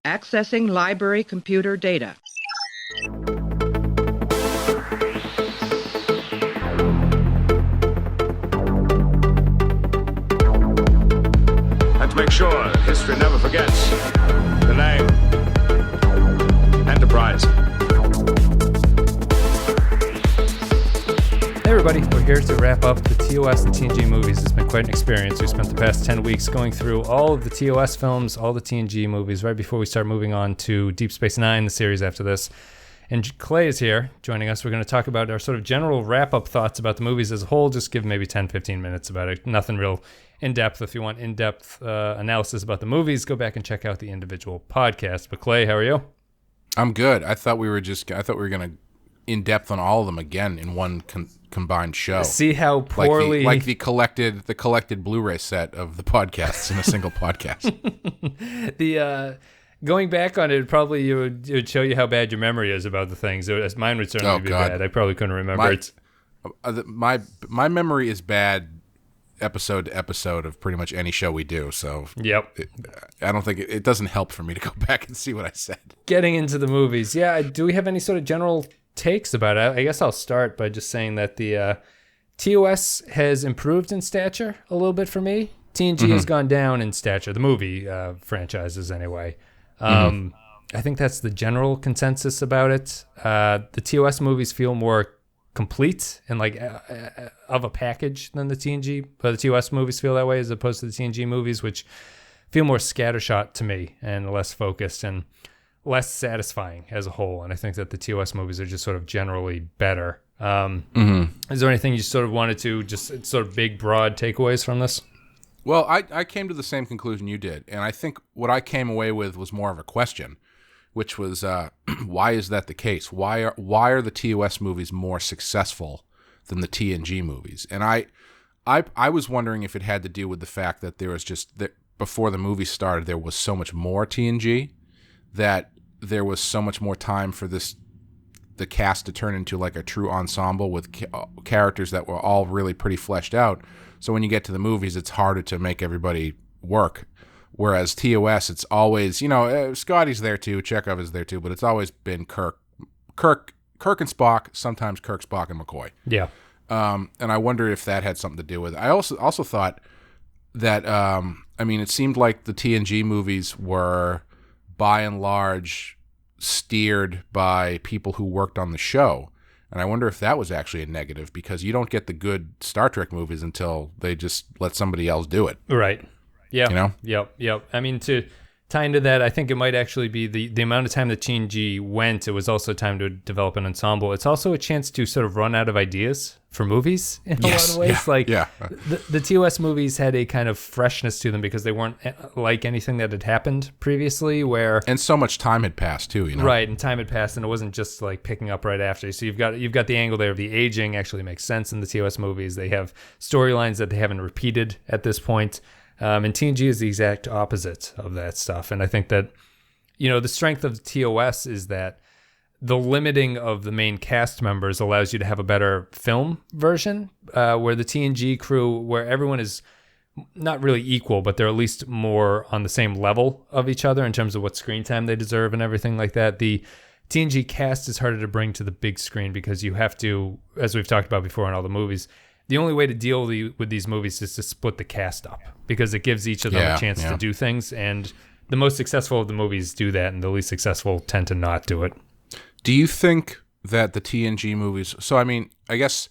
Accessing library computer data. And to make sure history never forgets the name Enterprise. Hey everybody, we're here to wrap up the TOS and TNG movies. It's been quite an experience. We spent the past 10 weeks going through all of the TOS films, all the TNG movies, right before we start moving on to Deep Space Nine, the series after this. And Clay is here joining us. We're going to talk about our sort of general wrap-up thoughts about the movies as a whole. Just give maybe 10, 15 minutes about it. Nothing real in-depth. If you want in-depth analysis about the movies, go back and check out the individual podcasts. But Clay, how are you? I'm good. I thought we were going to in-depth on all of them again in one combined show. See how poorly... Like the collected Blu-ray set of the podcasts in a single podcast. Going back on it, probably it would show you how bad your memory is about the things. Mine would certainly be bad. I probably couldn't remember. My memory is bad episode to episode of pretty much any show we do. So yep. I don't think it doesn't help for me to go back and see what I said. Getting into the movies. Yeah. Do we have any sort of general takes about it? I guess I'll start by just saying that the TOS has improved in stature a little bit for me. TNG has gone down in stature. The movie franchises anyway. I think that's the general consensus about it. The TOS movies feel more complete and like of a package than the TNG, but the TOS movies feel that way as opposed to the TNG movies, which feel more scattershot to me and less focused and less satisfying as a whole. And I think that the TOS movies are just sort of generally better. Is there anything you sort of wanted to just sort of big, broad takeaways from this? Well, I came to the same conclusion you did, and I think what I came away with was more of a question, which was why is that the case? Why are the TOS movies more successful than the TNG movies? And I was wondering if it had to do with the fact that there was before the movie started, there was so much more TNG, that there was so much more time for the cast to turn into like a true ensemble with characters that were all really pretty fleshed out. So when you get to the movies, it's harder to make everybody work. Whereas TOS, it's always, Scotty's there too, Chekhov is there too, but it's always been Kirk and Spock, sometimes Kirk, Spock, and McCoy. Yeah. And I wonder if that had something to do with it. I also thought that, it seemed like the TNG movies were, by and large, steered by people who worked on the show. And I wonder if that was actually a negative, because you don't get the good Star Trek movies until they just let somebody else do it. Right. Yeah. Yep. I mean, to tie into that, I think it might actually be the amount of time that TNG went, it was also time to develop an ensemble. It's also a chance to sort of run out of ideas for movies in a lot of ways. The TOS movies had a kind of freshness to them because they weren't like anything that had happened previously, and so much time had passed too, Right, and time had passed, and it wasn't just like picking up right after. So you've got the angle there of the aging actually makes sense in the TOS movies. They have storylines that they haven't repeated at this point. And TNG is the exact opposite of that stuff. And I think that, the strength of TOS is that the limiting of the main cast members allows you to have a better film version, where the TNG crew, where everyone is not really equal, but they're at least more on the same level of each other in terms of what screen time they deserve and everything like that. The TNG cast is harder to bring to the big screen because you have to, as we've talked about before in all the movies, the only way to deal with these movies is to split the cast up because it gives each of them a chance to do things. And the most successful of the movies do that, and the least successful tend to not do it. Do you think that the TNG movies... So, I guess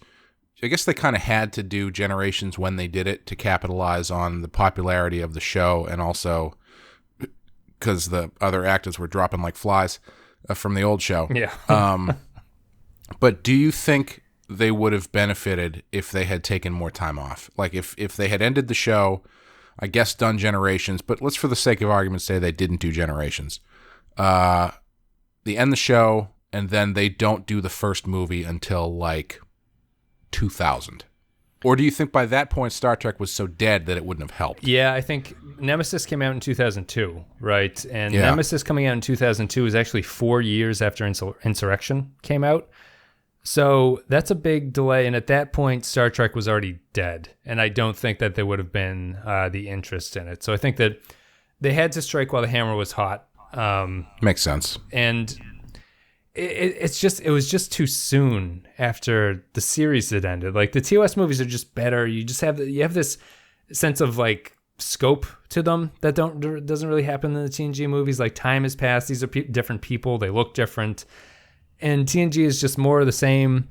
they kind of had to do Generations when they did it to capitalize on the popularity of the show, and also because the other actors were dropping like flies from the old show. Yeah. But do you think they would have benefited if they had taken more time off? Like if they had ended the show, I guess done Generations, but let's for the sake of argument say they didn't do Generations. They end the show, and then they don't do the first movie until like 2000. Or do you think by that point Star Trek was so dead that it wouldn't have helped? Yeah, I think Nemesis came out in 2002, right? And Nemesis coming out in 2002 is actually 4 years after Insurrection came out. So that's a big delay, and at that point, Star Trek was already dead, and I don't think that there would have been the interest in it. So I think that they had to strike while the hammer was hot. Makes sense. And it was just too soon after the series had ended. Like, the TOS movies are just better. You have this sense of like scope to them that doesn't really happen in the TNG movies. Like, time has passed. These are different people. They look different. And TNG is just more of the same.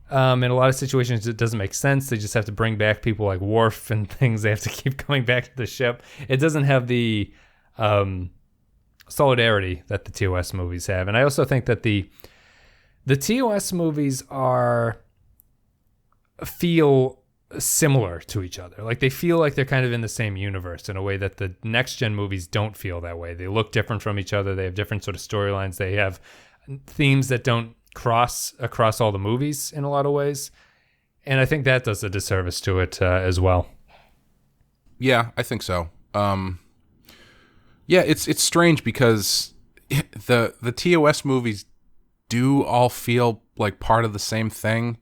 In a lot of situations, it doesn't make sense. They just have to bring back people like Worf and things. They have to keep coming back to the ship. It doesn't have the solidarity that the TOS movies have. And I also think that the TOS movies feel similar to each other. Like, they feel like they're kind of in the same universe in a way that the next gen movies don't feel that way. They look different from each other. They have different sort of storylines. They have themes that don't cross across all the movies in a lot of ways. And I think that does a disservice to it as well. Yeah, I think so. Yeah, it's strange because the TOS movies do all feel like part of the same thing,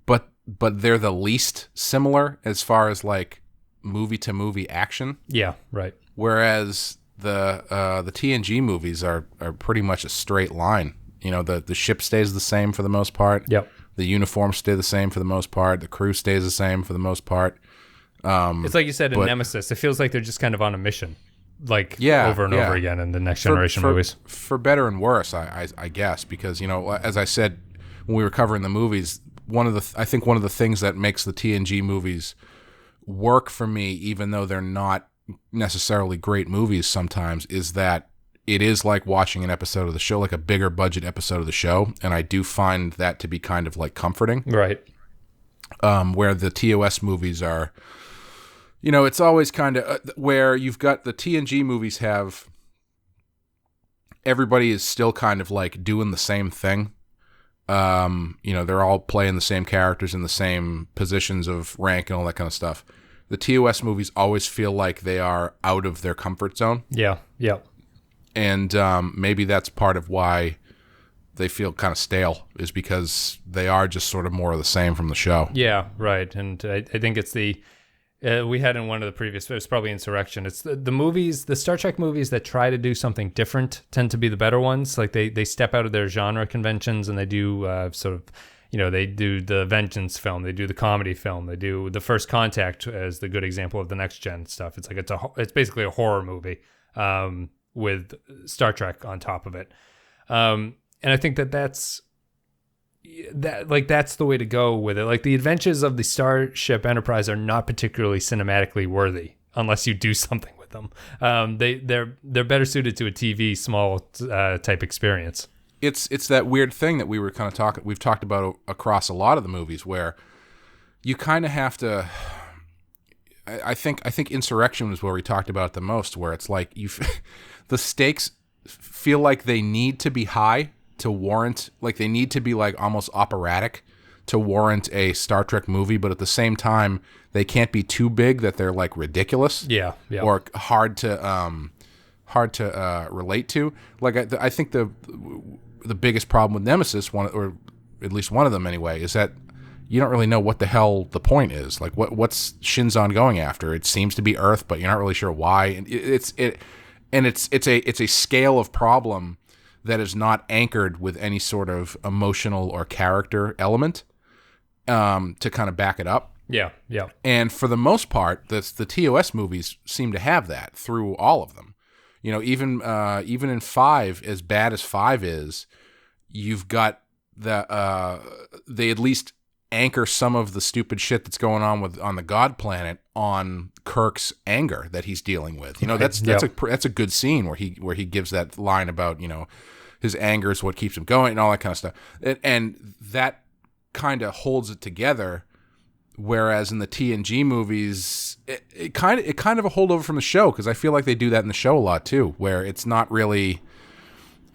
but they're the least similar as far as like movie to movie action. Yeah, right. Whereas the TNG movies are pretty much a straight line. You know, the ship stays the same for the most part. Yep. The uniforms stay the same for the most part. The crew stays the same for the most part. It's like you said in Nemesis. It feels like they're just kind of on a mission, like over and over again in the Next Generation movies. For better and worse, I guess, because, you know, as I said when we were covering the movies, I think one of the things that makes the TNG movies work for me, even though they're not necessarily great movies sometimes, is that it is like watching an episode of the show, like a bigger budget episode of the show, and I do find that to be kind of like comforting. Right. Where the TOS movies are, you know, it's always kind of where you've got the TNG movies have everybody is still kind of like doing the same thing. You know, they're all playing the same characters in the same positions of rank and all that kind of stuff. The TOS movies always feel like they are out of their comfort zone. Yeah, yeah. And maybe that's part of why they feel kind of stale, is because they are just sort of more of the same from the show. Yeah, right. And I think it's we had in one of the previous, it was probably Insurrection. It's the movies, the Star Trek movies that try to do something different tend to be the better ones. Like they step out of their genre conventions and they do sort of, you know, they do the Vengeance film, they do the comedy film, they do the First Contact as the good example of the next gen stuff. It's like it's basically a horror movie with Star Trek on top of it. And I think that's the way to go with it. Like, the adventures of the Starship Enterprise are not particularly cinematically worthy unless you do something with them. They're better suited to a TV small type experience. It's that weird thing that we've talked about across a lot of the movies, where you kind of have to. I think Insurrection was where we talked about it the most, where it's like the stakes feel like they need to be high to warrant, like they need to be like almost operatic to warrant a Star Trek movie, but at the same time they can't be too big that they're like ridiculous, or hard to relate to. Like I think the biggest problem with Nemesis, or at least one of them anyway, is that you don't really know what the hell the point is. Like what's Shinzon going after? It seems to be Earth, but you're not really sure why. And it's a scale of problem that is not anchored with any sort of emotional or character element to kind of back it up. Yeah, yeah. And for the most part, the TOS movies seem to have that through all of them. You know, even in 5, as bad as 5 is, you've got they at least anchor some of the stupid shit that's going on the God planet on Kirk's anger that he's dealing with. You know, that's a good scene where he gives that line about, you know, his anger is what keeps him going and all that kind of stuff. And that kind of holds it together. Whereas in the TNG movies, it kind of a holdover from the show, because I feel like they do that in the show a lot too, where it's not really,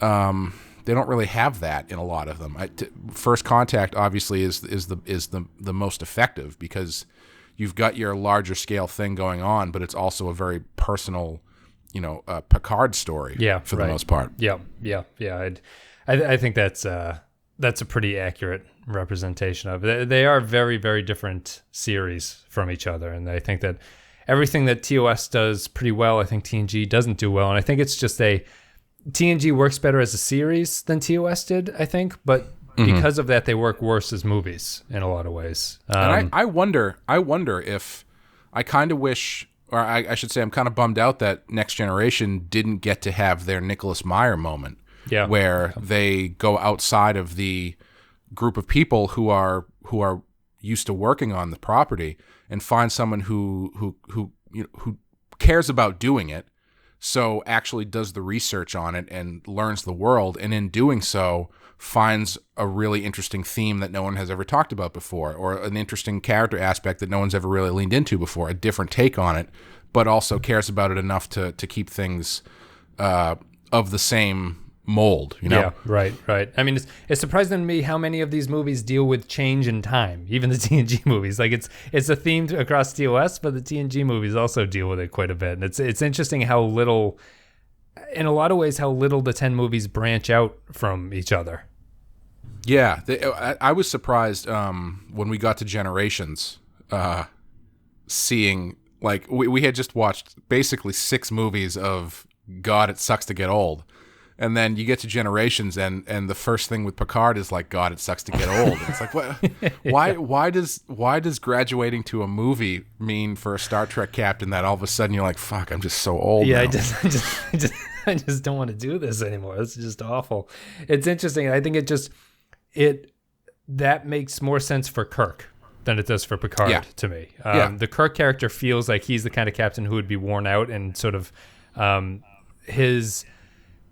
they don't really have that in a lot of them. First Contact obviously is the most effective, because you've got your larger scale thing going on, but it's also a very personal, you know, Picard story. Yeah, for the most part. Yeah. I think that's a pretty accurate representation of it. They are very, very different series from each other, and I think that everything that TOS does pretty well, I think TNG doesn't do well. And I think it's just TNG works better as a series than TOS did, I think. But because of that, they work worse as movies in a lot of ways. And I wonder if I kind of wish, or I should say I'm kind of bummed out that Next Generation didn't get to have their Nicholas Meyer moment. Yeah. Where they go outside of the group of people who are used to working on the property and find someone who cares about doing it, so actually does the research on it and learns the world, and in doing so finds a really interesting theme that no one has ever talked about before, or an interesting character aspect that no one's ever really leaned into before, a different take on it, but also cares about it enough to keep things of the same mold, Yeah, right. I mean, it's surprising to me how many of these movies deal with change in time, even the TNG movies. Like it's a theme across TOS, but the TNG movies also deal with it quite a bit. And it's interesting how little, in a lot of ways, how little the 10 movies branch out from each other. Yeah, I was surprised when we got to Generations, seeing, like, we had just watched basically 6 movies of God, it sucks to get old. And then you get to Generations, and the first thing with Picard is like, God, it sucks to get old. And it's like, what? Why does graduating to a movie mean for a Star Trek captain that all of a sudden you're like, fuck, I'm just so old. Yeah, now. I just don't want to do this anymore. This is just awful. It's interesting. I think that makes more sense for Kirk than it does for Picard to me. The Kirk character feels like he's the kind of captain who would be worn out, and sort of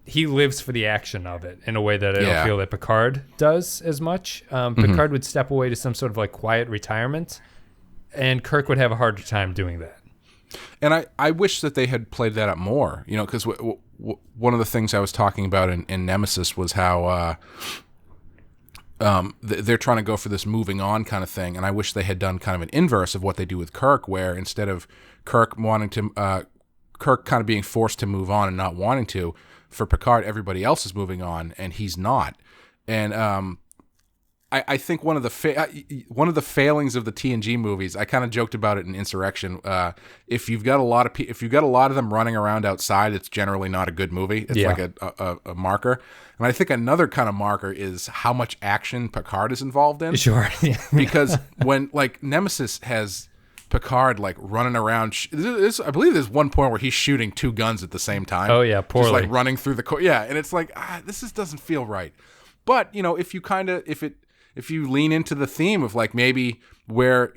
he lives for the action of it in a way that I don't feel that Picard does as much. Picard would step away to some sort of like quiet retirement, and Kirk would have a harder time doing that. And I wish that they had played that up more, because one of the things I was talking about in Nemesis was how they're trying to go for this moving on kind of thing, and I wish they had done kind of an inverse of what they do with Kirk, where instead of Kirk kind of being forced to move on and not wanting to, for Picard, everybody else is moving on and he's not. And I think one of the failings of the TNG movies, I kind of joked about it in Insurrection. If you've got a lot of them running around outside, it's generally not a good movie. It's like a marker. And I think another kind of marker is how much action Picard is involved in. Sure. Because when, like, Nemesis has Picard like running around. I believe there's one point where he's shooting 2 guns at the same time. Oh yeah, poorly. Just like running through the and it's like this doesn't feel right. But if you lean into the theme of like maybe where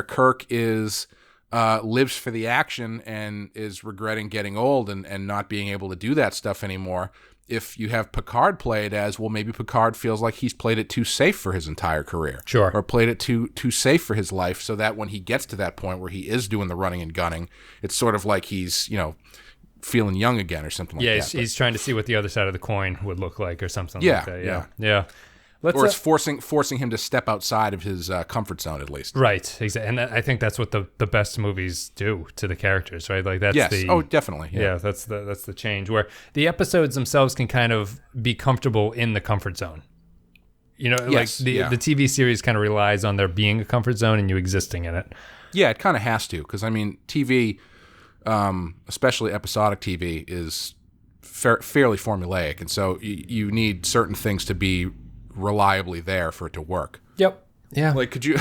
Kirk is lives for the action and is regretting getting old and not being able to do that stuff anymore. If you have Picard play it as, well, maybe Picard feels like he's played it too safe for his entire career. Sure. Or played it too safe for his life, so that when he gets to that point where he is doing the running and gunning, it's sort of like he's, feeling young again or something like that. Yeah, he's trying to see what the other side of the coin would look like or something like that. Yeah. Or it's forcing him to step outside of his comfort zone, at least. Right, exactly. And I think that's what the best movies do to the characters, right? Like that's definitely. Yeah, that's the change where the episodes themselves can kind of be comfortable in the comfort zone. The TV series kind of relies on there being a comfort zone and you existing in it. Yeah, it kind of has to, because I mean, TV, especially episodic TV, is fairly formulaic, and so you need certain things to be reliably there for it to work. Yep. Yeah. Like, could you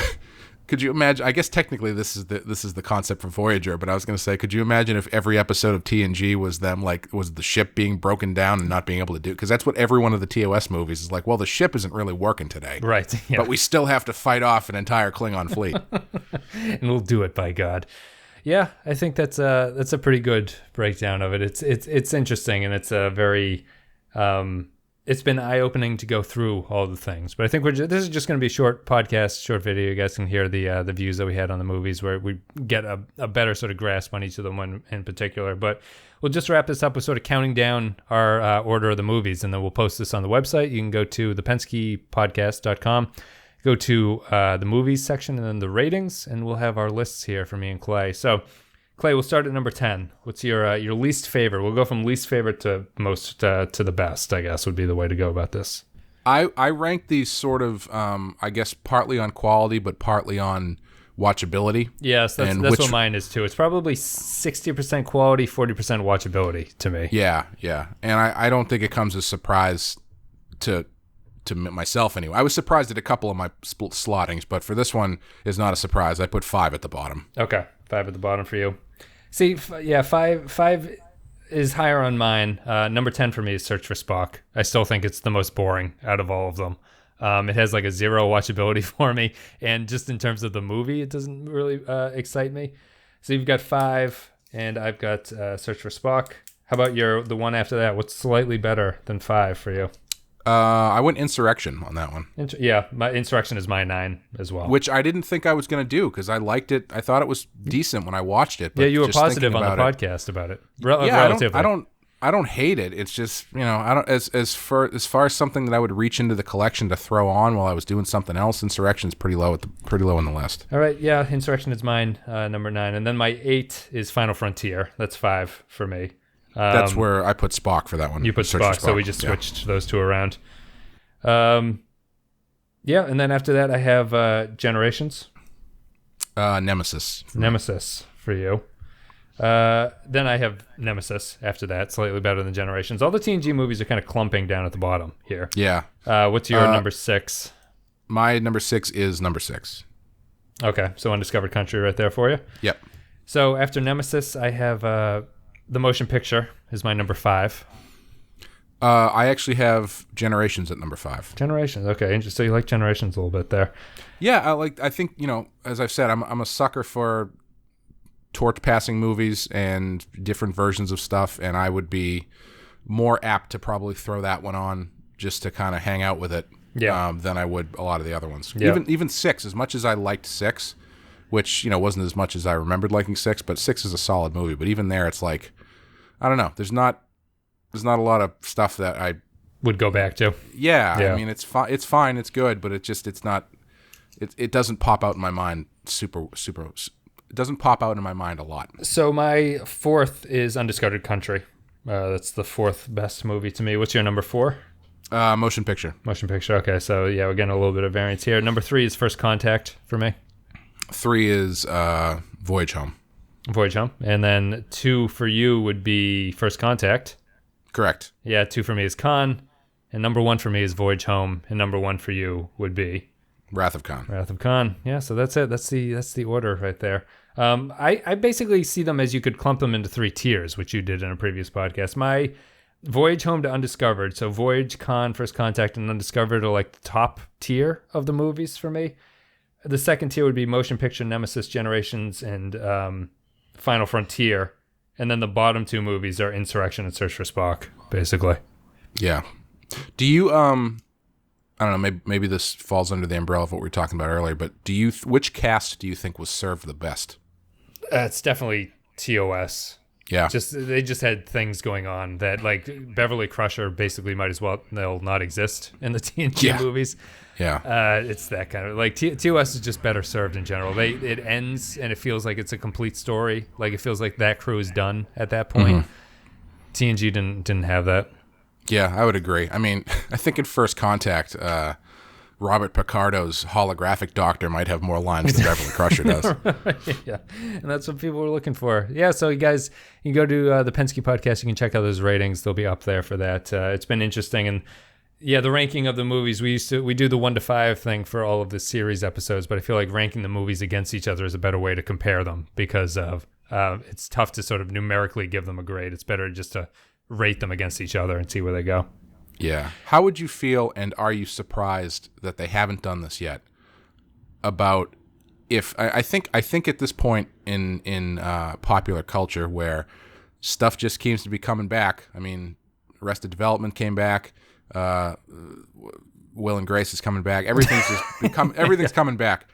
imagine? I guess technically this is the concept for Voyager, but I was going to say, could you imagine if every episode of TNG was the ship being broken down and not being able to do? Because that's what every one of the TOS movies is like. Well, the ship isn't really working today, right? Yeah. But we still have to fight off an entire Klingon fleet, and we'll do it, by God. Yeah, I think that's a pretty good breakdown of it. It's interesting, and it's a very it's been eye-opening to go through all the things. But I think this is just going to be a short podcast, short video. You guys can hear the views that we had on the movies, where we get a better sort of grasp on each of them in particular. But we'll just wrap this up with sort of counting down our order of the movies, and then we'll post this on the website. You can go to thepenskypodcast.com, go to the movies section, and then the ratings, and we'll have our lists here for me and Clay. So, Clay, we'll start at number 10. What's your least favorite? We'll go from least favorite to most to the best, I guess, would be the way to go about this. I rank these sort of, I guess, partly on quality, but partly on watchability. Yes, that's what mine is too. It's probably 60% quality, 40% watchability to me. Yeah. And I don't think it comes as a surprise to myself anyway. I was surprised at a couple of my slottings, but for this one is not a surprise. I put 5 at the bottom. Okay, 5 at the bottom for you. See, five is higher on mine. Number 10 for me is Search for Spock. I still think it's the most boring out of all of them. It has like a 0 watchability for me, and just in terms of the movie, it doesn't really excite me. So you've got 5, and I've got Search for Spock. How about the one after that? What's slightly better than 5 for you? I went Insurrection on that one. My Insurrection is my 9 as well. Which I didn't think I was going to do because I liked it. I thought it was decent when I watched it. But yeah, you were positive on the podcast about it. Relatively. I don't hate it. It's just, I don't as far as something that I would reach into the collection to throw on while I was doing something else. Insurrection's pretty low on the list. All right, yeah, Insurrection is mine, number 9, and then my 8 is Final Frontier. That's 5 for me. That's where I put Spock for that one. You put Spock, so we just switched those two around. And then after that I have Generations. Nemesis. Nemesis for you. Then I have Nemesis after that, slightly better than Generations. All the TNG movies are kind of clumping down at the bottom here. Yeah. What's your number 6? My number 6 is number 6. Okay, so Undiscovered Country right there for you. Yep. So after Nemesis, I have The Motion Picture is my number 5. I actually have Generations at number 5. Generations, okay. So you like Generations a little bit there. Yeah, I think, as I've said, I'm a sucker for torch passing movies and different versions of stuff, and I would be more apt to probably throw that one on just to kind of hang out with it than I would a lot of the other ones. Yeah. Even 6, as much as I liked 6, which wasn't as much as I remembered liking 6, but 6 is a solid movie. But even there, it's like, I don't know. There's not a lot of stuff that I would go back to. Yeah. I mean, it's fine. It's fine. It's good, but it's not. It doesn't pop out in my mind. It doesn't pop out in my mind a lot. So my 4th is Undiscovered Country. That's the 4th best movie to me. What's your number 4? Motion Picture. Motion Picture. Okay, so yeah, we're getting a little bit of variance here. Number 3 is First Contact for me. 3 is Voyage Home. Voyage Home. And then 2 for you would be First Contact. Correct. Yeah, 2 for me is Khan. And number 1 for me is Voyage Home. And number 1 for you would be Wrath of Khan. Wrath of Khan. Yeah, so that's it. That's the order right there. I basically see them as you could clump them into 3 tiers, which you did in a previous podcast. My Voyage Home to Undiscovered, so Voyage, Khan, First Contact, and Undiscovered are like the top tier of the movies for me. The second tier would be Motion Picture, Nemesis, Generations, and Final Frontier. And then the bottom 2 movies are Insurrection and Search for Spock, basically. Yeah. Do you, I don't know, maybe this falls under the umbrella of what we were talking about earlier, but which cast do you think was served the best? It's definitely TOS. Yeah. They just had things going on that, like, Beverly Crusher basically might as well they'll not exist in the TNG movies. Yeah. It's that kind of, like, TOS is just better served in general. It ends and it feels like it's a complete story. Like, it feels like that crew is done at that point. Mm-hmm. TNG didn't have that. Yeah, I would agree. I mean, I think in First Contact, Robert Picardo's holographic doctor might have more lines than Beverly Crusher does. Yeah, and that's what people were looking for. Yeah, so you guys, you can go to the Pensky podcast. You can check out those ratings. They'll be up there for that. It's been interesting. And yeah, the ranking of the movies, we do the 1 to 5 thing for all of the series episodes, but I feel like ranking the movies against each other is a better way to compare them because of it's tough to sort of numerically give them a grade. It's better just to rate them against each other and see where they go. Yeah. How would you feel, and are you surprised that they haven't done this yet, about if I think at this point in popular culture where stuff just seems to be coming back. I mean, Arrested Development came back. Will and Grace is coming back. Everything's coming back.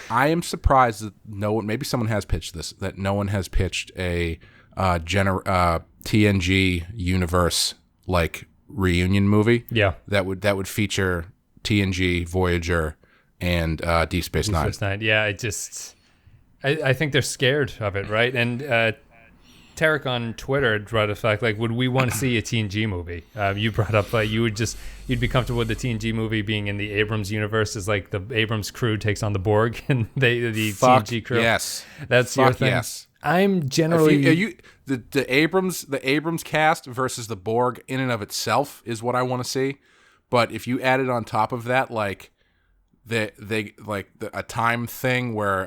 I am surprised that no one, maybe someone has pitched this, that no one has pitched a TNG universe like reunion movie. Yeah, that would feature TNG, Voyager, and Deep Space Nine. Yeah, I think they're scared of it, right? And Tarek on Twitter brought up the fact, like, would we want to see a TNG movie? You brought up like you'd be comfortable with the TNG movie being in the Abrams universe, as like the Abrams crew takes on the Borg and the TNG crew. Yes, that's your thing. Yes, I'm generally the Abrams cast versus the Borg in and of itself is what I want to see. But if you added on top of that, like a time thing where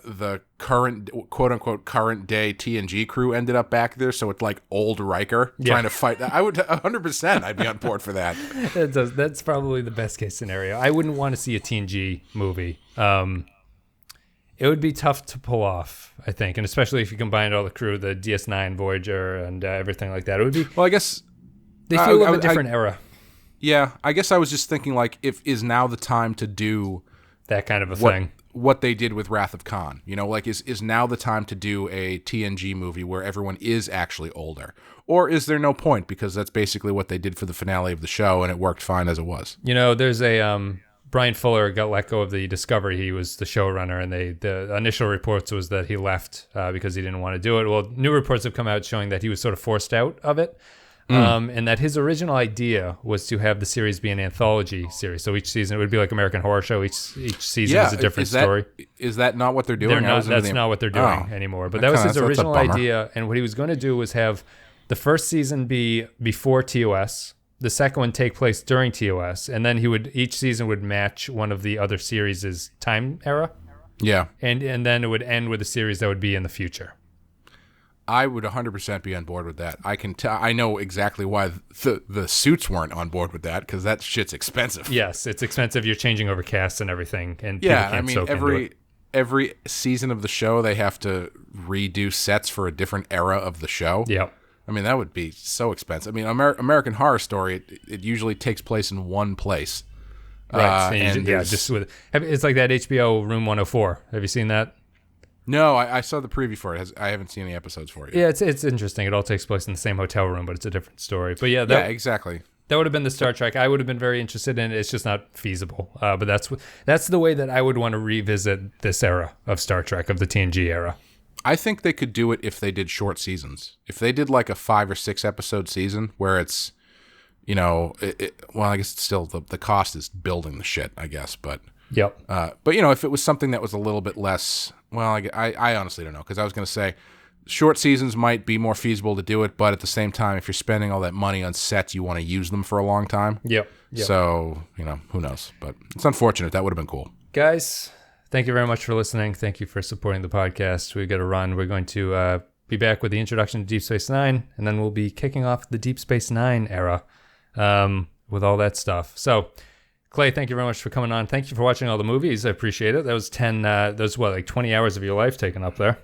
the current quote unquote current day TNG crew ended up back there, so it's like old Riker trying to fight that. I would 100%. I'd be on board for that. That's probably the best case scenario. I wouldn't want to see a TNG movie. It would be tough to pull off, I think, and especially if you combined all the crew, the DS9, Voyager, and everything like that. It would be. Well, I guess they feel of a different era. Yeah, I guess I was just thinking, like, is now the time to do that kind of a thing? What they did with Wrath of Khan, you know, like, is now the time to do a TNG movie where everyone is actually older, or is there no point because that's basically what they did for the finale of the show and it worked fine as it was? You know, there's a Brian Fuller got let go of the Discovery. He was the showrunner, and the initial reports was that he left because he didn't want to do it. Well, new reports have come out showing that he was sort of forced out of it. And that his original idea was to have the series be an anthology series. So each season it would be like American Horror Show. Each season is a different story. Is that not what they're doing? That's not what they're doing anymore. But that was his original idea. And what he was going to do was have the first season be before TOS, the second one take place during TOS, and then each season would match one of the other series' time era. Yeah. And then it would end with a series that would be in the future. I would 100% be on board with that. I know exactly why the suits weren't on board with that, because that shit's expensive. Yes, it's expensive. You're changing over casts and everything, and yeah, I mean every season of the show they have to redo sets for a different era of the show. Yep. I mean that would be so expensive. I mean American Horror Story it usually takes place in one place. Right. It's like that HBO Room 104. Have you seen that? No, I saw the preview for it. I haven't seen any episodes for it yet. Yeah, it's interesting. It all takes place in the same hotel room, but it's a different story. But yeah, exactly. That would have been the Star Trek. I would have been very interested in it. It's just not feasible. But that's the way that I would want to revisit this era of Star Trek, of the TNG era. I think they could do it if they did short seasons. If they did like a 5 or 6 episode season where it's, you know, well, I guess it's still the cost is building the shit, I guess, but. Yep. But, you know, if it was something that was a little bit less, well, I honestly don't know, because I was going to say short seasons might be more feasible to do it, but at the same time, if you're spending all that money on sets, you want to use them for a long time. Yep. So, you know, who knows? But it's unfortunate. That would have been cool. Guys, thank you very much for listening. Thank you for supporting the podcast. We've got to run. We're going to be back with the introduction to Deep Space Nine, and then we'll be kicking off the Deep Space Nine era with all that stuff. So, Clay, thank you very much for coming on. Thank you for watching all the movies. I appreciate it. That was 20 hours of your life taken up there.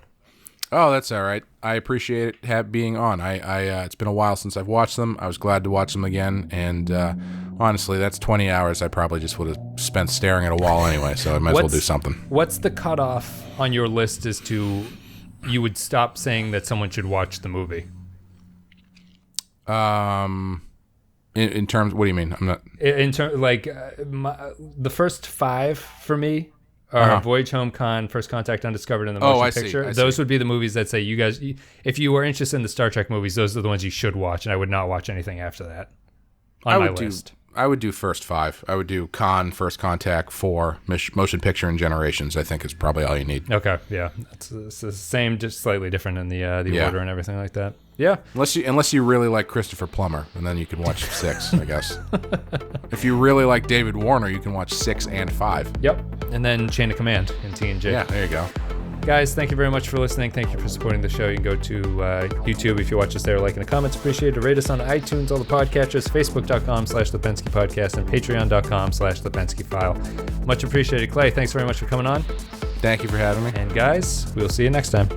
Oh, that's all right. I appreciate it being on. It's been a while since I've watched them. I was glad to watch them again. And honestly, that's 20 hours I probably just would have spent staring at a wall anyway, so I might as well do something. What's the cutoff on your list as to you would stop saying that someone should watch the movie? In terms, what do you mean? I'm not. In terms, the first 5 for me are Voyage Home, Con, First Contact, Undiscovered, and the Motion Picture. Those would be the movies that say you guys, if you were interested in the Star Trek movies, those are the ones you should watch, and I would not watch anything after that on my list. I would do first 5. I would do Con, First Contact, 4, Motion Picture, and Generations. I think is probably all you need. Okay, yeah, it's the same, just slightly different in the order and everything like that. Yeah, unless you really like Christopher Plummer, and then you can watch 6, I guess. If you really like David Warner, you can watch 6 and 5. Yep, and then Chain of Command in TNG. Yeah, there you go. Guys, thank you very much for listening. Thank you for supporting the show. You can go to YouTube if you watch us there. Like in the comments, appreciate it. Rate us on iTunes, all the podcatchers, Facebook.com/The Pensky Podcast, and Patreon.com/The Pensky File. Much appreciated. Clay, thanks very much for coming on. Thank you for having me. And guys, we'll see you next time.